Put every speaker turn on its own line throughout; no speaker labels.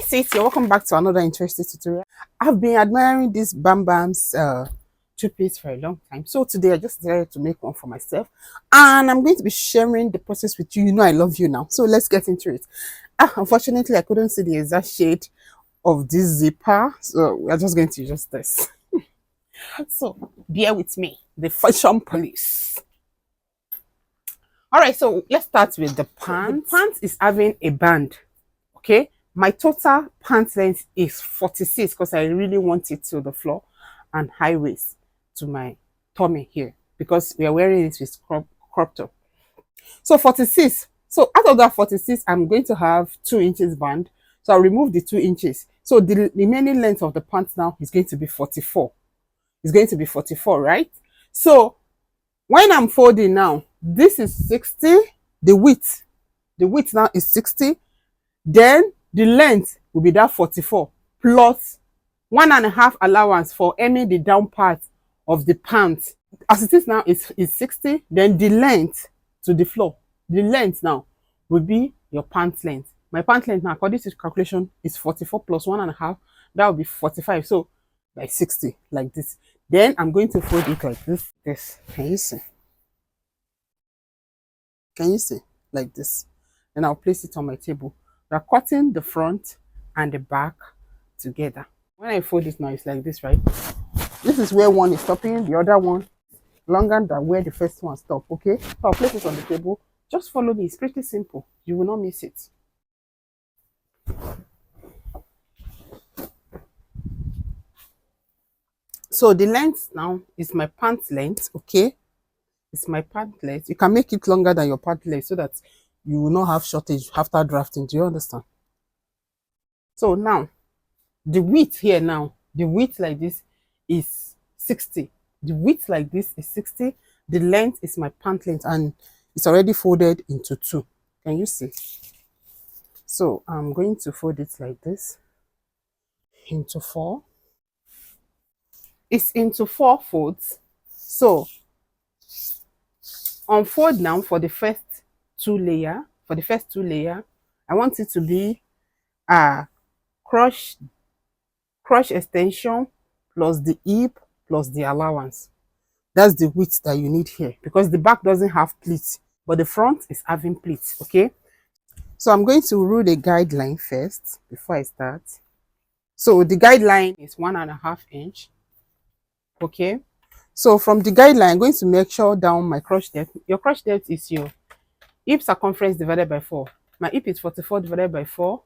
Sis, you're welcome back to another interesting tutorial. I've been admiring this Bam Bam's two-piece for a long time. So today I just decided to make one for myself. And I'm going to be sharing the process with you. You know I love you now. So let's get into it. Unfortunately, I couldn't see the exact shade of this zipper. So we're just going to use this. So bear with me. The fashion police. Alright, so let's start with the pant. The pant is having a band. Okay. My total pant length is 46 because I really want it to the floor, and high waist to my tummy here because we are wearing it with crop top. So 46. So out of that 46, I'm going to have 2 inches band. So I'll remove the 2 inches. So the remaining length of the pant now is going to be 44. It's going to be 44, right? So when I'm folding now, this is 60. The width now is 60. Then the length will be that 44 plus 1.5 allowance for hemming the down part of the pant. As it is now, is 60. Then the length to the floor, the length now will be your pant length. My pant length now, according to the calculation, is 44 plus 1.5. That will be 45. So by 60, like this. Then I'm going to fold it like this. Can you see? Can you see? Like this. Then I'll place it on my table. We're cutting the front and the back together. When I fold it now, it's like this, right? This is where one is stopping, the other one longer than where the first one stopped. Okay, so I'll place it on the table. Just follow me. It's pretty simple. You will not miss it. So the length now is my pant length. Okay, it's my pant length. You can make it longer than your pant length so that you will not have shortage after drafting. Do you understand? So now the width here now, the width like this is 60. The width like this is 60. The length is my pant length and it's already folded into 2. Can you see? So I'm going to fold it like this into 4. It's into 4 folds. So unfold now for the first 2 layer. For the first 2 layer, I want it to be a crotch extension plus the hip plus the allowance. That's the width that you need here because the back doesn't have pleats, but the front is having pleats. Okay, so I'm going to rule the guideline first before I start. So the guideline is 1.5 inch. Okay, so from the guideline, I'm going to measure down my crotch depth. Your crotch depth is your hip circumference divided by 4. My hip is 44 divided by 4.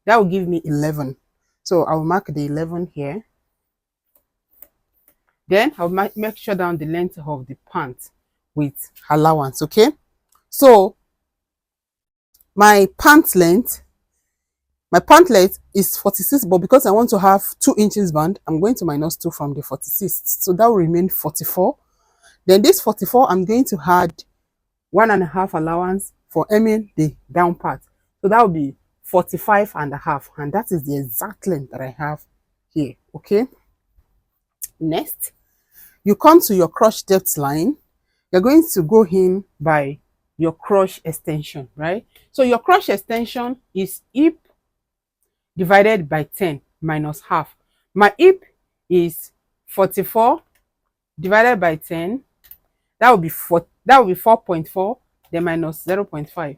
That will give me 11. So I'll mark the 11 here. Then I'll make sure down the length of the pant with allowance. Okay, so my pant length is 46, but because I want to have 2 inches band, I'm going to minus 2 from the 46. So that will remain 44. Then this 44, I'm going to add 1.5 allowance for hemming the down part. So that will be 45.5, and that is the exact length that I have here. Okay, next you come to your crotch depth line. You're going to go in by your crotch extension, right? So your crotch extension is hip divided by 10 minus half. My hip is 44 divided by 10. That will be 4.4, then minus 0.5.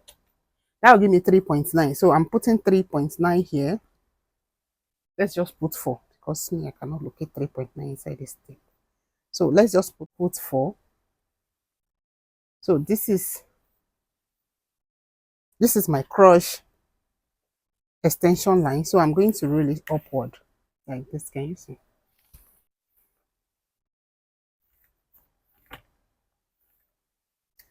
That will give me 3.9. So I'm putting 3.9 here. Let's just put 4 because me, I cannot locate 3.9 inside this thing. So let's just put 4. So this is my crotch extension line. So I'm going to roll it upward like this. Can you see?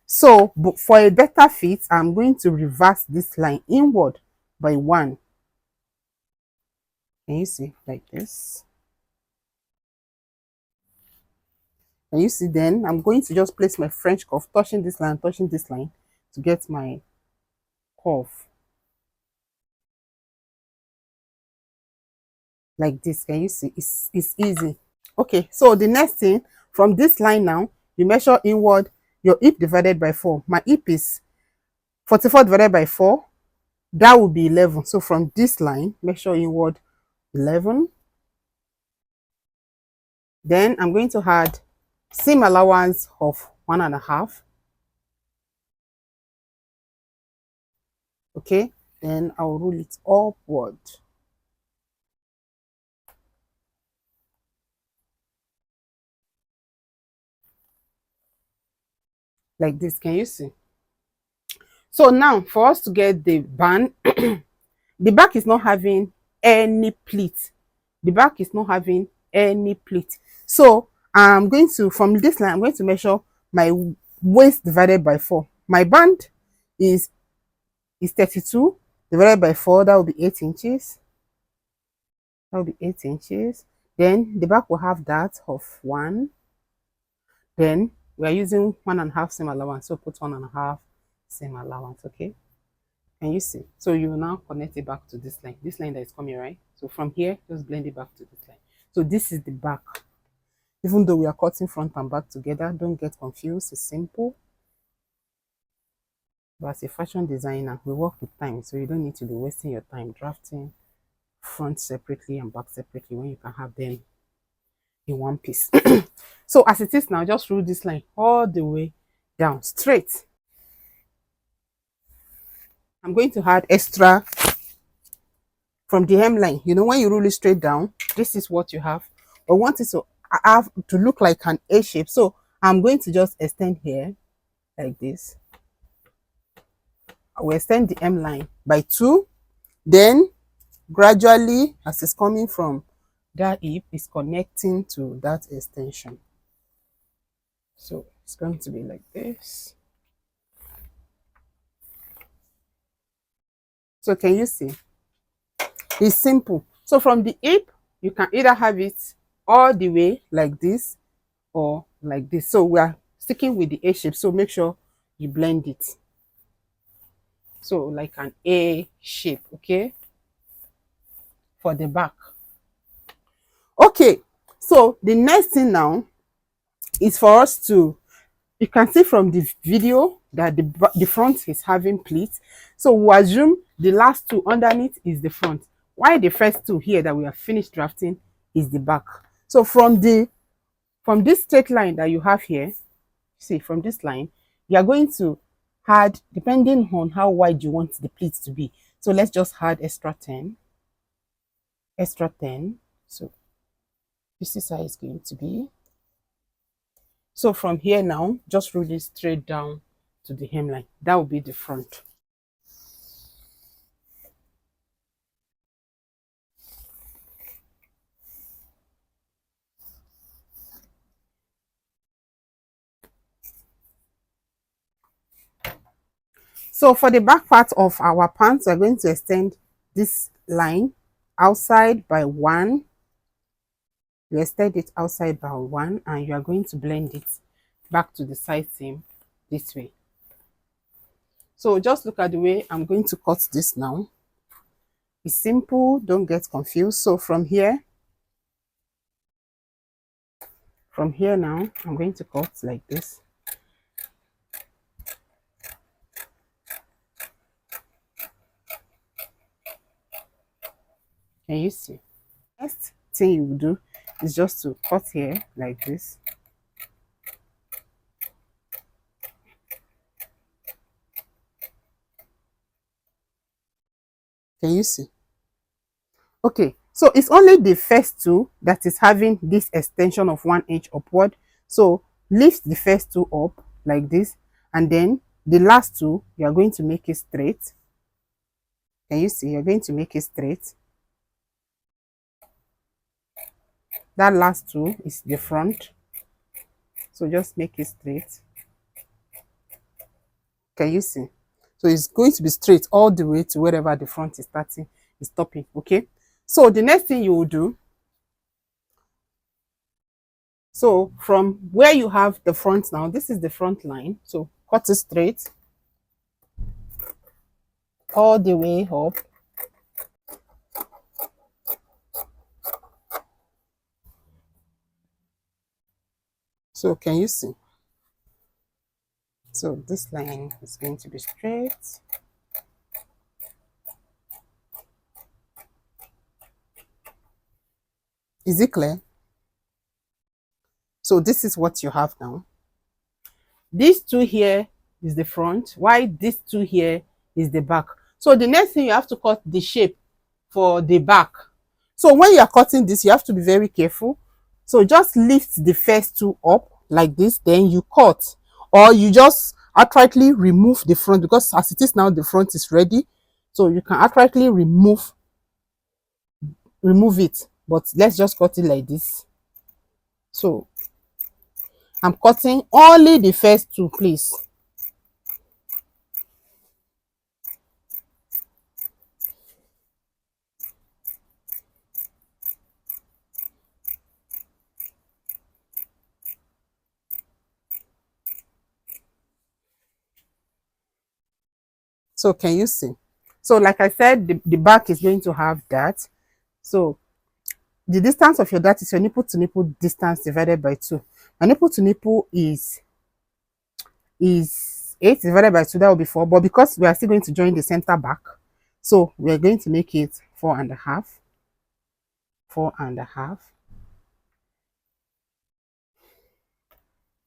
So for a better fit, I'm going to reverse this line inward by 1. Can you see? Like this. Can you see? Then I'm going to just place my French cuff, touching this line to get my cuff. Like this. Can you see? It's easy. Okay, so the next thing, from this line now, you measure inward your hip divided by 4. My hip is 44 divided by 4. that will be 11. So from this line, make sure inward 11. Then I'm going to add seam allowance of 1.5. Okay, then I'll roll it upward. Like this, can you see? So now for us to get the band, the back is not having any pleat. The back is not having any pleat. So I'm going to, from this line, I'm going to measure my waist divided by 4. My band is 32 divided by 4, that will be 8 inches. That will be 8 inches. Then the back will have that of 1. Then we are using 1.5 seam allowance. So put 1.5 seam allowance, okay? Can you see? So you will now connect it back to this line that is coming, right? So from here, just blend it back to this line. So this is the back. Even though we are cutting front and back together, don't get confused. It's simple. But as a fashion designer, we work with time, so you don't need to be wasting your time drafting front separately and back separately when you can have them in one piece. So as it is now, just rule this line all the way down straight. I'm going to add extra from the hemline. You know, when you rule it straight down, this is what you have. But want it to have to look like an A shape. So I'm going to just extend here like this. I will extend the hemline by 2. Then gradually, as it's coming from that hip, is connecting to that extension. So it's going to be like this. So can you see? It's simple. So from the hip, you can either have it all the way like this or like this. So we are sticking with the A shape. So make sure you blend it. So like an A shape, okay? For the back. Okay, so the next thing now is for us to, you can see from the video that the front is having pleats. So we assume the last 2 underneath is the front. Why the first 2 here that we have finished drafting is the back. So from this straight line that you have here, see from this line, you are going to add, depending on how wide you want the pleats to be. So let's just add extra 10. Extra 10. So this is how it's going to be. So from here now, just roll it straight down to the hemline. That will be the front. So for the back part of our pants, we're going to extend this line outside by 1. You extend it outside by 1, and you are going to blend it back to the side seam this way. So just look at the way I'm going to cut this now. It's simple, don't get confused. So from here now, I'm going to cut like this. Can you see? Next thing you will do is just to cut here like this. Can you see? Okay, so it's only the first 2 that is having this extension of 1 inch upward. So lift the first 2 up like this, and then the last 2 you are going to make it straight. Can you see? You're going to make it straight. That last 2 is the front, so just make it straight. Can you see? So it's going to be straight all the way to wherever the front is stopping. Okay, so the next thing you will do, so from where you have the front now, this is the front line, so cut it straight all the way up. So can you see? So this line is going to be straight. Is it clear? So this is what you have now. These two here is the front, while these two here is the back. So the next thing, you have to cut the shape for the back. So when you are cutting this, you have to be very careful. So just lift the first two up like this, then you cut, or you just outrightly remove the front, because as it is now, the front is ready. So you can outrightly remove it, but let's just cut it like this. So I'm cutting only the first two, please. So can you see? So like I said, the back is going to have that. So the distance of your dart is your nipple to nipple distance divided by 2. My nipple to nipple is 8 divided by 2, that will be 4. But because we are still going to join the center back, so we are going to make it 4.5. 4.5.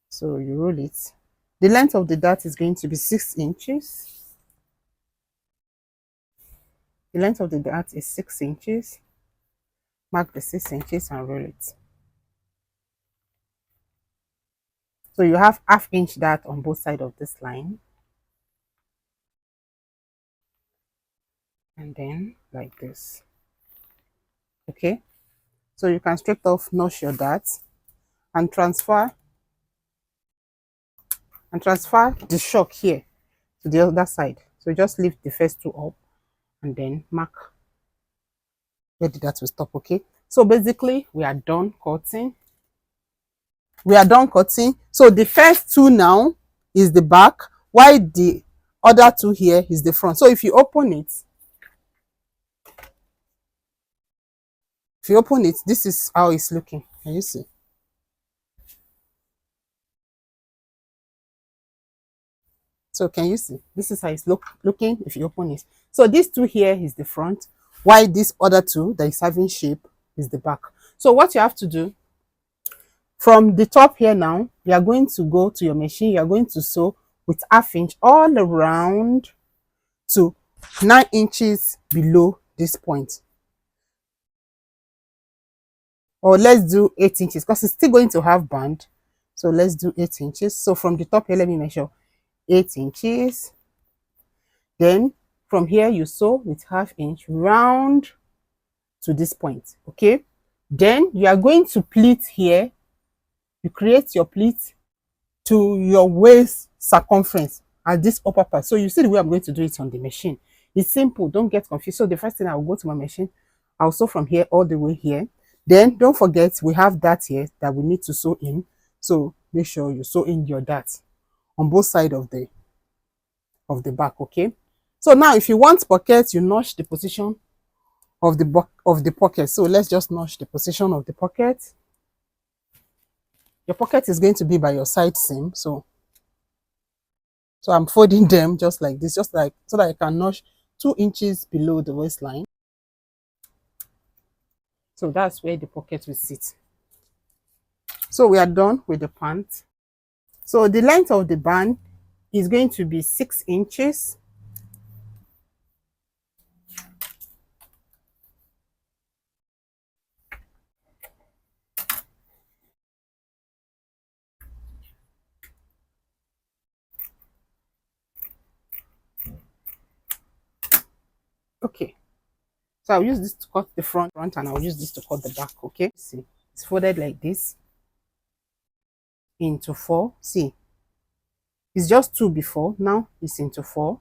So you roll it. The length of the dart is going to be 6 inches. The length of the dart is 6 inches. Mark the 6 inches and roll it. So you have ½ inch dart on both sides of this line. And then like this. Okay. So you can straight off notch your dart and transfer the shock here to the other side. So just lift the first two up and then mark where the dart will stop. Okay. So basically we are done cutting. So the first two now is the back, while the other two here is the front. So if you open it, this is how it's looking. Can you see? So can you see? This is how it's looking if you open it. So these two here is the front, while this other two that is having shape is the back. So what you have to do, from the top here now, you are going to go to your machine. You are going to sew with ½ inch all around to 9 inches below this point. Or let's do 8 inches because it's still going to have band. So let's do 8 inches. So from the top here, let me measure 8 inches. Then from here, you sew with ½ inch round to this point. Okay. Then you are going to pleat here. You create your pleat to your waist circumference at this upper part. So you see the way I'm going to do it on the machine. It's simple. Don't get confused. So the first thing, I will go to my machine. I'll sew from here all the way here. Then don't forget, we have that here that we need to sew in. So make sure you sew in your dart on both sides of the back. Okay. So now if you want pockets, you notch the position of the pocket. So let's just notch the position of the pocket. Your pocket is going to be by your side seam. So I'm folding them just like this, just like so that I can notch 2 inches below the waistline. So that's where the pocket will sit. So we are done with the pant. So the length of the band is going to be 6 inches. Okay. So I'll use this to cut the front and I'll use this to cut the back. Okay. See, it's folded like this into 4. See, it's just 2 before, now it's into 4.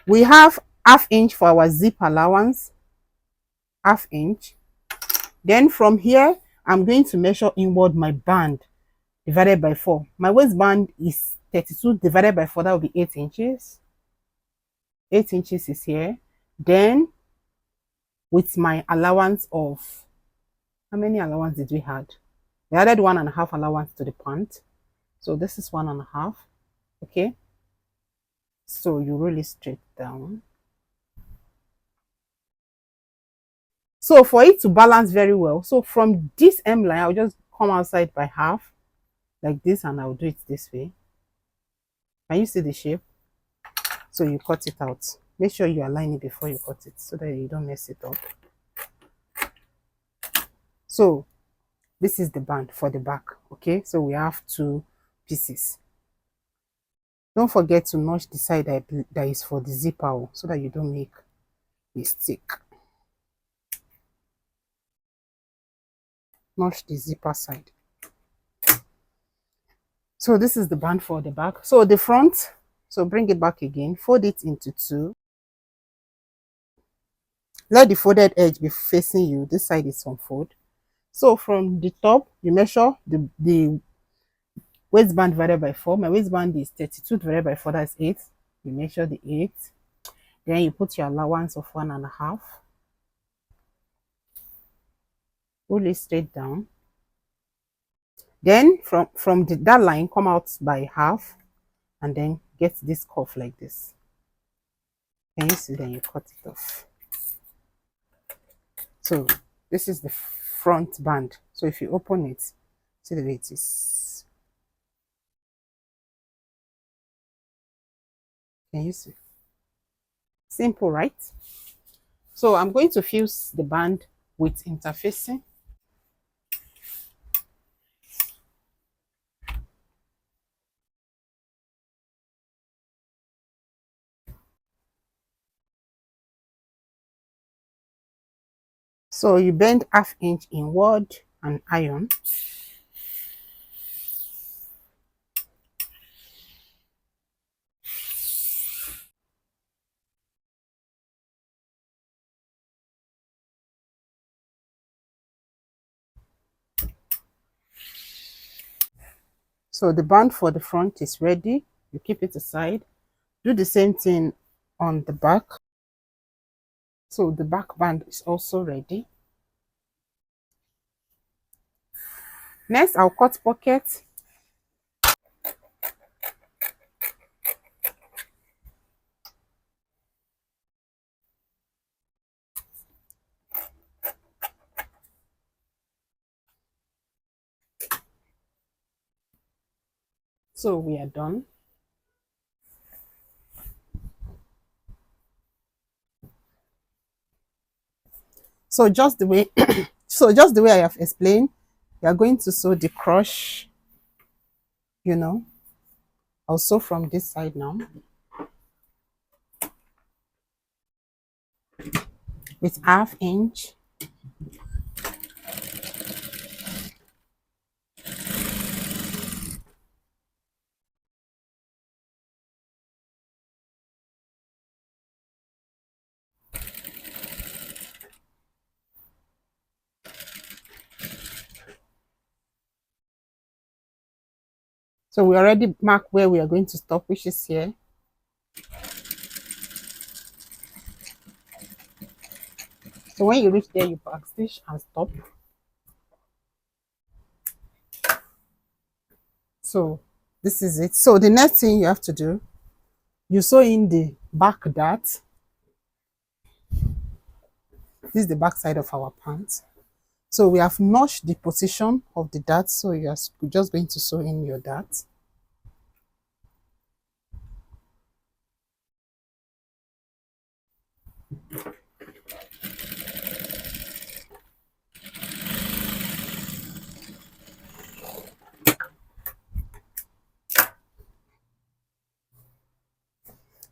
We have ½ inch for our zip allowance, ½ inch. Then from here, I'm going to measure inward my band divided by 4. My waistband is 32 divided by 4, that will be 8 inches. 8 inches is here. Then with my allowance of, how many allowance did we had? We added 1.5 allowance to the pant. So this is 1.5. Okay. So you roll it straight down. So for it to balance very well, so from this M line, I'll just come outside by half like this, and I'll do it this way. Can you see the shape? So you cut it out. Make sure you align it before you cut it so that you don't mess it up. So this is the band for the back. Okay, so we have two pieces. Don't forget to notch the side that is for the zipper, so that you don't make mistake. Notch the zipper side. So this is the band for the back. So the front, so bring it back again, fold it into two. Let the folded edge be facing you. This side is unfold. So from the top, you measure the waistband divided by 4. My waistband is 32 divided by 4, that's 8. You measure the 8. Then you put your allowance of 1.5. Pull it straight down. Then from that line, come out by half, and then get this cuff like this. Can you see? Then you cut it off. So this is the front band. So if you open it, see the way it is. Can you see? Simple, right? So I'm going to fuse the band with interfacing. So you bend 1/2 inch inward and iron. So the band for the front is ready. You keep it aside. Do the same thing on the back. So the back band is also ready. Next, I'll cut pocket. So we are done. So just the way I have explained, you are going to sew the crotch, I'll sew from this side now with 1/2 inch. So we already marked where we are going to stop, which is here. So when you reach there, you backstitch and stop. So this is it. So the next thing you have to do, you sew in the back dart. This is the back side of our pants. So we have notched the position of the dart. So you're just going to sew in your dart.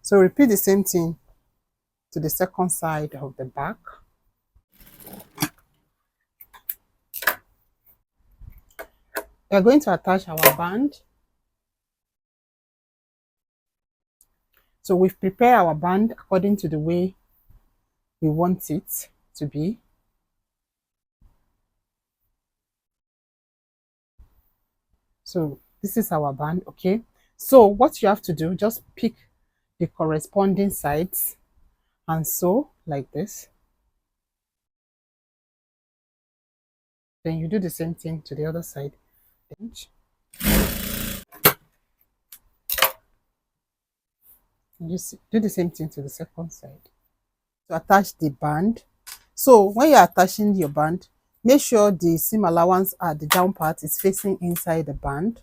So repeat the same thing to the second side of the back. We are going to attach our band. So we've prepared our band according to the way we want it to be. So this is our band, okay? So what you have to do, just pick the corresponding sides and sew like this. Then you do the same thing to the other side. You do the same thing to the second side. To attach the band, So when you're attaching your band, make sure the seam allowance at the down part is facing inside the band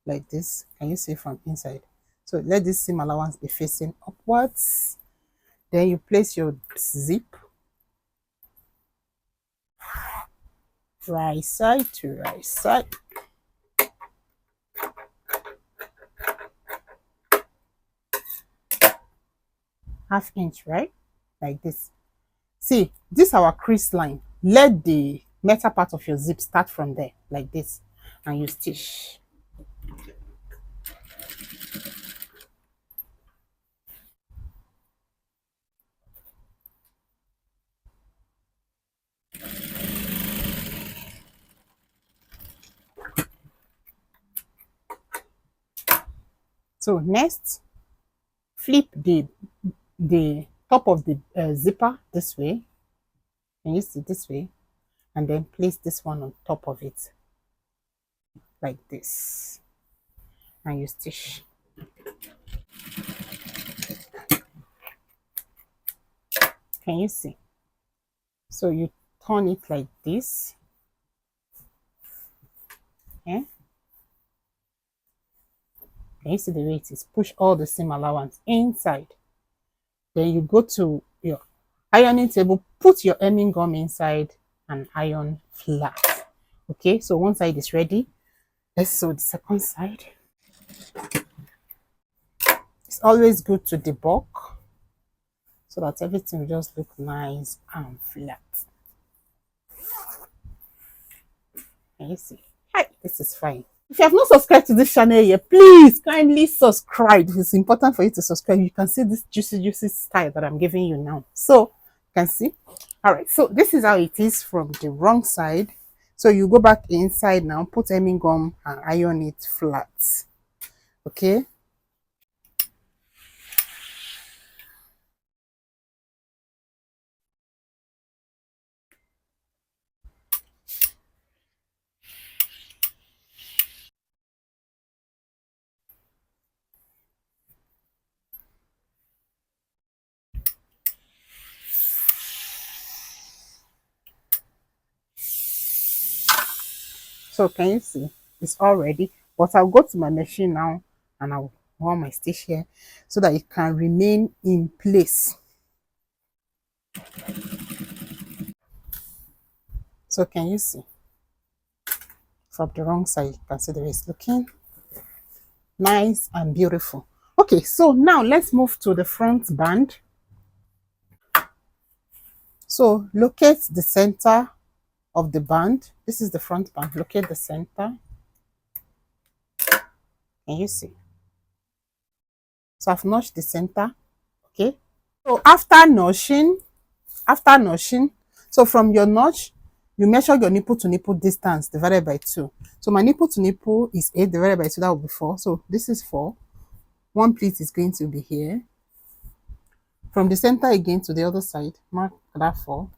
like this. Can you see from inside? So let this seam allowance be facing upwards. Then you place your zip right side to right side. Half inch, right? Like this. See, this is our crease line. Let the metal part of your zip start from there, like this, and you stitch. So next, flip the top of the zipper this way, and you see this way, and then place this one on top of it like this, and you stitch. Can you see? So you turn it like this. Okay. Can you see the way it is? Push all the seam allowance inside. Then you go to your ironing table, put your hemming gum inside and iron flat. Okay, so one side is ready. Let's sew the second side. It's always good to debug so that everything will just look nice and flat. Can you see? Hi, this is fine. If you have not subscribed to this channel yet, please kindly subscribe. It's important for you to subscribe. You can see this juicy style that I'm giving you now. So you can see. All right, so this is how it is from the wrong side. So you go back inside now, put hemming gum and iron it flat. Okay. So can you see? It's all ready. But I'll go to my machine now and I'll want my stitch here so that it can remain in place. So can you see? From the wrong side, you can see the way it's looking nice and beautiful. Okay, so now let's move to the front band. So locate the center of the band. This is the front band. Locate the center. Can you see? So I've notched the center. Okay. So after notching, so from your notch, you measure your nipple to nipple distance divided by 2. So my nipple to nipple is 8 divided by 2. That will be 4. So this is 4. One pleat is going to be here. From the center again to the other side, mark that 4.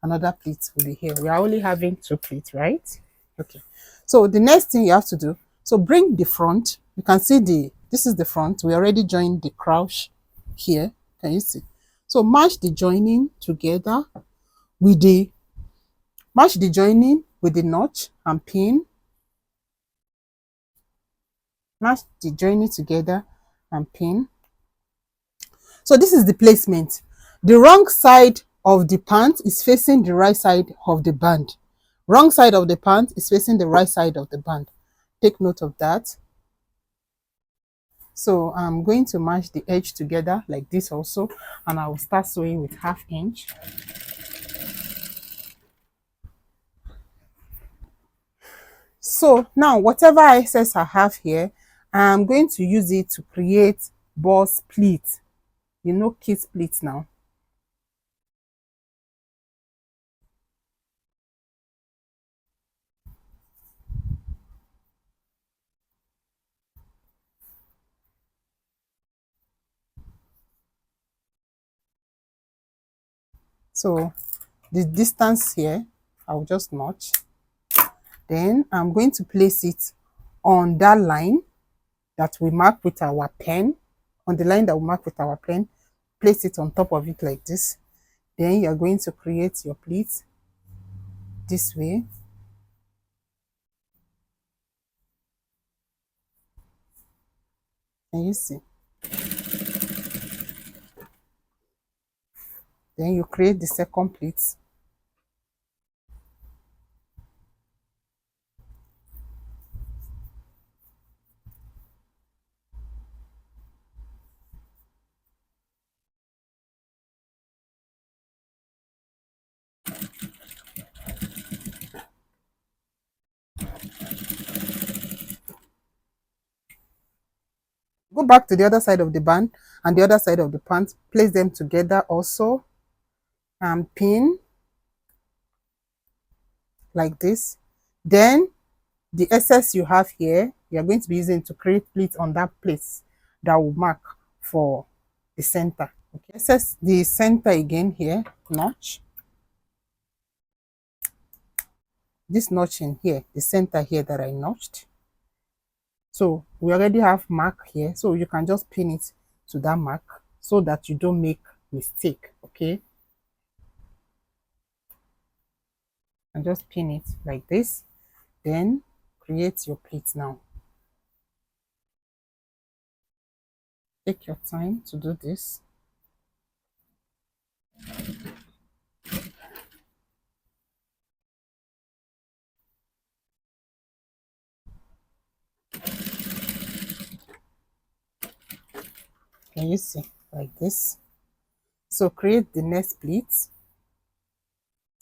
Another pleat will be here. We are only having 2 pleats, right? Okay. So the next thing you have to do, so bring the front. You can see this is the front. We already joined the crotch here. Can you see? So match the joining together with the notch and pin. Match the joining together and pin. So this is the placement. The wrong side of the pant is facing the right side of the band. Wrong side of the pant is facing the right side of the band. Take note of that. So I'm going to match the edge together like this also, and I will start sewing with 1/2 inch. So now whatever excess I have here, I'm going to use it to create boss pleats. You know kids pleats now. So the distance here, I'll just notch. Then I'm going to place it on that line that we mark with our pen. On the line that we mark with our pen, place it on top of it like this. Then you're going to create your pleat this way. Can you see? Then you create the second pleat. Go back to the other side of the band and the other side of the pant, place them together also, and pin like this. Then the excess you have here, you're going to be using to create pleats on that place that will mark for the center. Okay, access the center again here, notch. This notch in here, the center here that I notched. So we already have mark here, so you can just pin it to that mark so that you don't make mistake. Okay, and just pin it like this. Then create your pleats now. Take your time to do this. Can you see? Like this. So create the next pleats.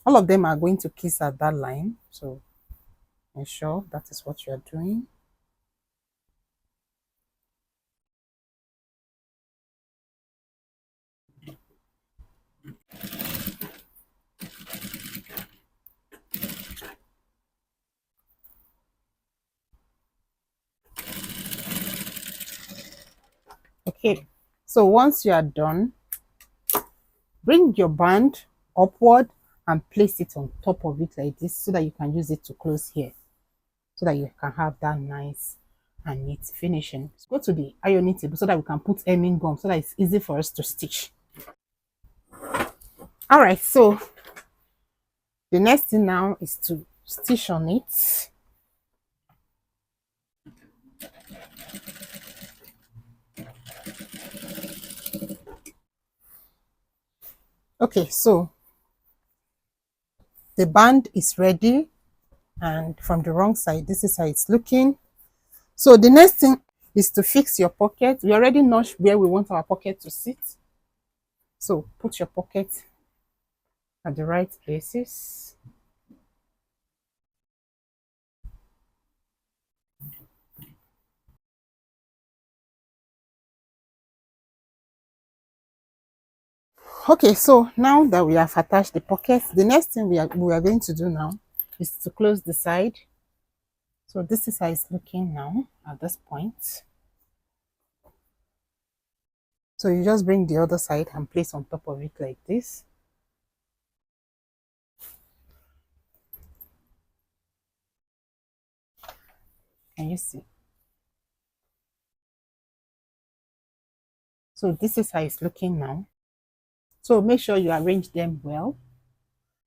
All of them are going to kiss at that line. So ensure that is what you are doing. Okay, so once you are done, bring your band upward and place it on top of it like this so that you can use it to close here, so that you can have that nice and neat finishing. Let's go to the ironing table so that we can put hemming gum so that it's easy for us to stitch. All right, so the next thing now is to stitch on it. Okay, so the band is ready, and from the wrong side, this is how it's looking. So the next thing is to fix your pocket. We already notched where we want our pocket to sit. So put your pocket at the right places. Okay, so now that we have attached the pockets, the next thing we are going to do now is to close the side. So this is how it's looking now at this point. So you just bring the other side and place on top of it like this. Can you see? So this is how it's looking now. So make sure you arrange them well.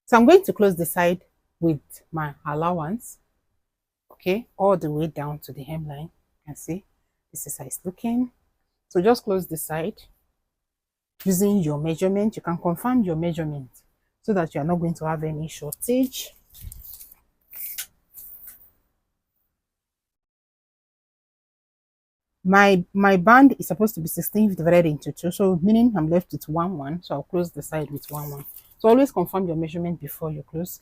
So I'm going to close the side with my allowance, okay, all the way down to the hemline. You can see this is how it's looking. So just close the side using your measurement. You can confirm your measurement so that you are not going to have any shortage. My band is supposed to be 16 divided into 2, so meaning I'm left with 1 so I'll close the side with 1 So always confirm your measurement before you close.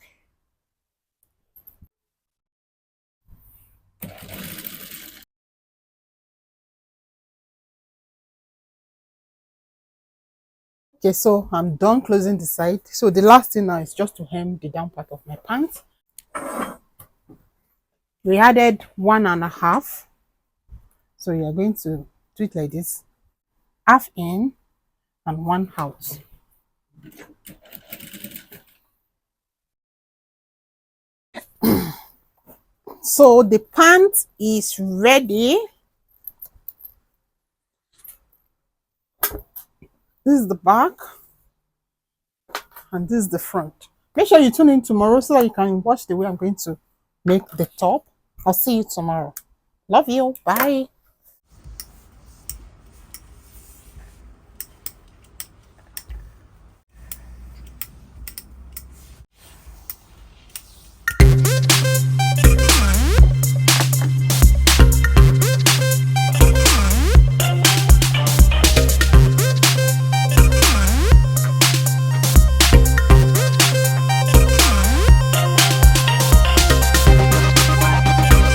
Okay, so I'm done closing the side. So the last thing now is just to hem the down part of my pants. We added 1.5, so you are going to do it like this: half in and 1 out. So the pant is ready. This is the back. and this is the front. Make sure you tune in tomorrow so that you can watch the way I'm going to make the top. I'll see you tomorrow. Love you. Bye.